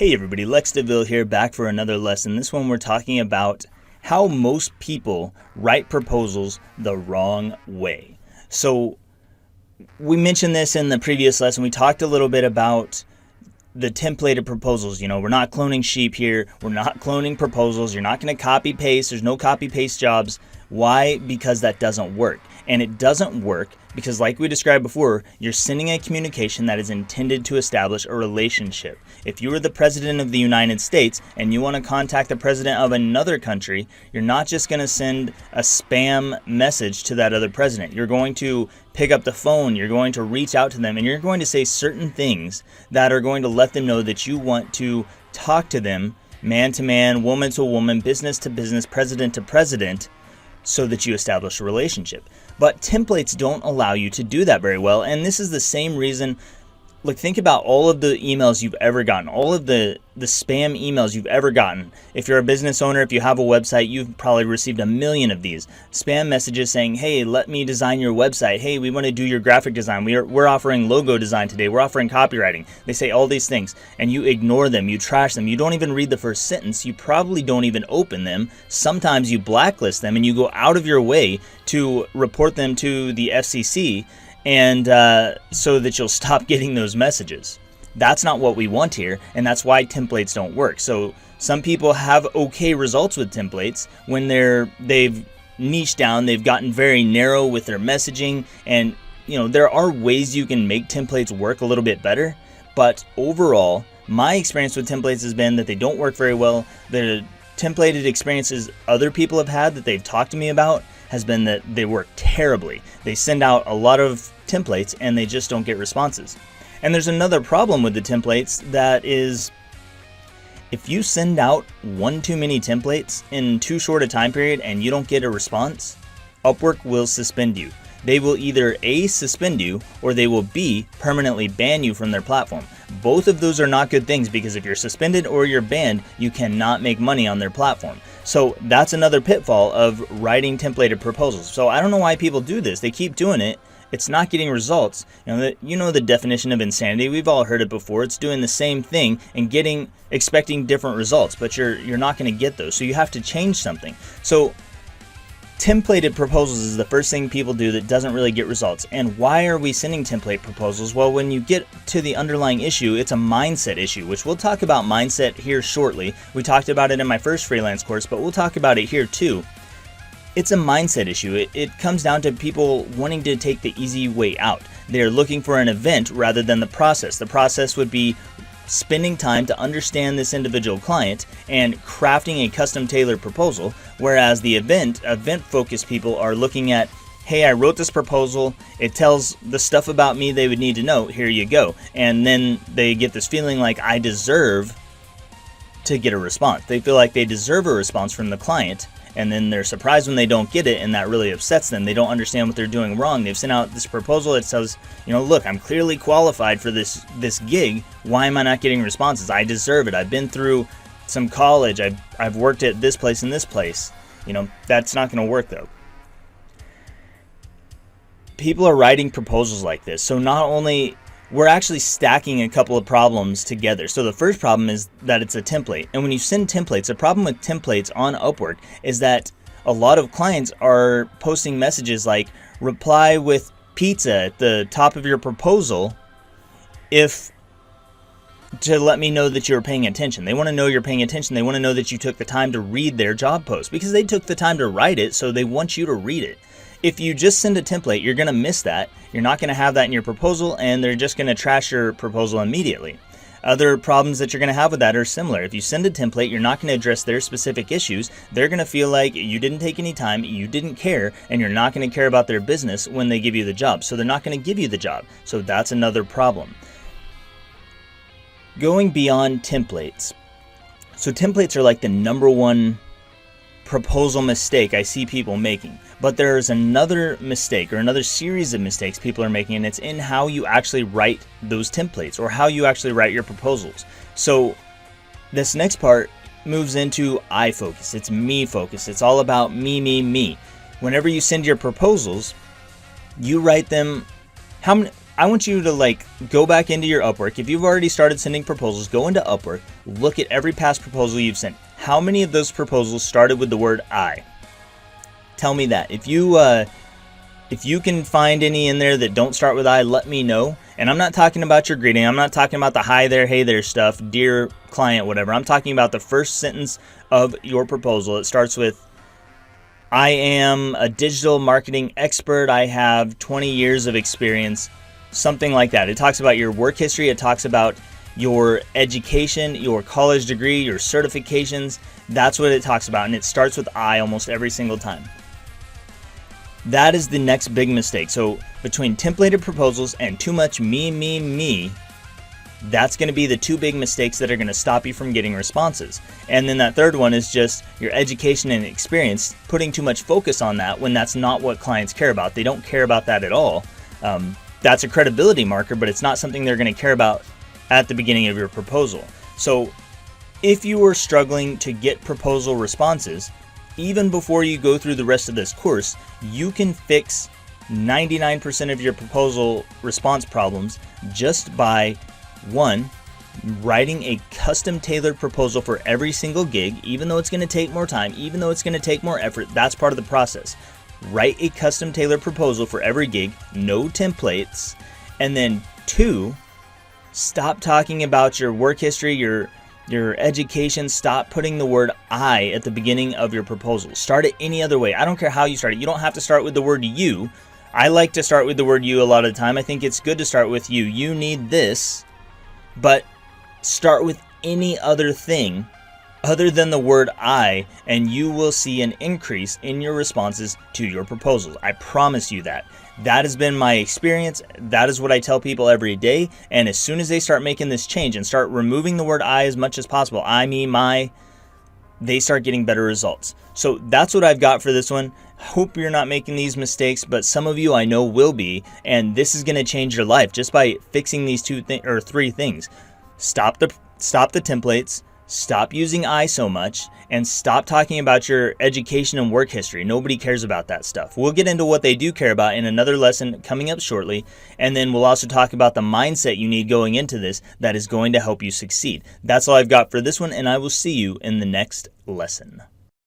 Hey everybody, Lex DeVille here, back for another lesson. This one we're talking about how most people write proposals the wrong way. So we mentioned this in the previous lesson. We talked a little bit about the templated proposals. We're not cloning sheep here. We're not cloning proposals. You're not going to copy paste. There's no copy paste jobs. Why? Because that doesn't work. And it doesn't work because, like we described before, you're sending a communication that is intended to establish a relationship. If you are the president of the United States and you want to contact the president of another country, you're not just going to send a spam message to that other president. You're going to pick up the phone, you're going to reach out to them, and you're going to say certain things that are going to let them know that you want to talk to them man to man, woman to woman, business to business, president to president, so that you establish a relationship. But templates don't allow you to do that very well, and this is the same reason. Look, think about all of the emails you've ever gotten, all of the spam emails you've ever gotten. If you're a business owner, if you have a website, you've probably received a million of these spam messages saying, hey, let me design your website. Hey, we want to do your graphic design. We're offering logo design today. We're offering copywriting. They say all these things, and you ignore them. You trash them. You don't even read the first sentence. You probably don't even open them. Sometimes you blacklist them, and you go out of your way to report them to the FCC, and so that you'll stop getting those messages. That's not what we want here, and that's why templates don't work. So some people have okay results with templates when they've niched down, they've gotten very narrow with their messaging, and there are ways you can make templates work a little bit better, but overall, my experience with templates has been that they don't work very well. The templated experiences other people have had that they've talked to me about has been that they work terribly. They send out a lot of templates and they just don't get responses. And there's another problem with the templates, that is, if you send out one too many templates in too short a time period and you don't get a response, Upwork will suspend you. They will either A, suspend you, or they will B, permanently ban you from their platform. Both of those are not good things, because if you're suspended or you're banned, you cannot make money on their platform. So that's another pitfall of writing templated proposals. So I don't know why people do this. They keep doing it. It's not getting results. You know the definition of insanity. We've all heard it before. It's doing the same thing and expecting different results, but you're not going to get those. So you have to change something. So templated proposals is the first thing people do that doesn't really get results. And why are we sending template proposals? Well, when you get to the underlying issue, it's a mindset issue, which we'll talk about mindset here shortly. We talked about it in my first freelance course, but we'll talk about it here too. It's a mindset issue. It comes down to people wanting to take the easy way out. They're looking for an event rather than the process. The process would be spending time to understand this individual client and crafting a custom tailored proposal, whereas the event-focused people are looking at, hey, I wrote this proposal, it tells the stuff about me they would need to know, here you go. And then they get this feeling like, I deserve to get a response. They feel like they deserve a response from the client, and then they're surprised when they don't get it, and that really upsets them. They don't understand what they're doing wrong. They've sent out this proposal that says, look, I'm clearly qualified for this gig. Why am I not getting responses? I deserve it. I've been through some college. I've worked at this place and this place. That's not going to work though. People are writing proposals like this. So not only we're actually stacking a couple of problems together. So the first problem is that it's a template. And when you send templates, the problem with templates on Upwork is that a lot of clients are posting messages like, reply with pizza at the top of your proposal to let me know that you're paying attention. They want to know you're paying attention. They want to know that you took the time to read their job post, because they took the time to write it, so they want you to read it. If you just send a template, you're going to miss that. You're not going to have that in your proposal, and they're just going to trash your proposal immediately. Other problems that you're going to have with that are similar. If you send a template, you're not going to address their specific issues. They're going to feel like you didn't take any time, you didn't care, and you're not going to care about their business when they give you the job. So they're not going to give you the job. So that's another problem. Going beyond templates. So templates are like the number one proposal mistake I see people making. But there's another mistake, or another series of mistakes people are making, and it's in how you actually write those templates, or how you actually write your proposals. So this next part moves into I focus. It's me focus. It's all about me, me, me. Whenever you send your proposals, you write them I want you to like go back into your Upwork. If you've already started sending proposals, go into Upwork, look at every past proposal you've sent. How many of those proposals started with the word I? Tell me that. If you can find any in there that don't start with I, let me know. And I'm not talking about your greeting. I'm not talking about the hi there, hey there stuff, dear client, whatever. I'm talking about the first sentence of your proposal. It starts with, I am a digital marketing expert. I have 20 years of experience. Something like that. It talks about your work history. It talks about your education, your college degree, your certifications. That's what it talks about. And it starts with I almost every single time. That is the next big mistake. So between templated proposals and too much me, that's going to be the two big mistakes that are going to stop you from getting responses. And then that third one is just your education and experience, putting too much focus on that when that's not what clients care about. They don't care about that at all. That's a credibility marker, but it's not something they're going to care about at the beginning of your proposal. So if you are struggling to get proposal responses, even before you go through the rest of this course, you can fix 99% of your proposal response problems just by, one, writing a custom tailored proposal for every single gig. Even though it's going to take more time, even though it's going to take more effort, that's part of the process. Write a custom tailored proposal for every gig, no templates. And then two, stop talking about your work history, your education. Stop putting the word I at the beginning of your proposal. Start it any other way. I don't care how you start it. You don't have to start with the word you. I like to start with the word you a lot of the time. I think it's good to start with you. You need this, but start with any other thing other than the word I, and you will see an increase in your responses to your proposals. I promise you that. That has been my experience. That is what I tell people every day. And as soon as they start making this change and start removing the word I as much as possible, I, me, my, they start getting better results. So that's what I've got for this one. Hope you're not making these mistakes, but some of you I know will be, and this is going to change your life just by fixing these three things. Stop the templates. Stop using I so much, and stop talking about your education and work history. Nobody cares about that stuff. We'll get into what they do care about in another lesson coming up shortly, and then we'll also talk about the mindset you need going into this that is going to help you succeed. That's all I've got for this one, and I will see you in the next lesson.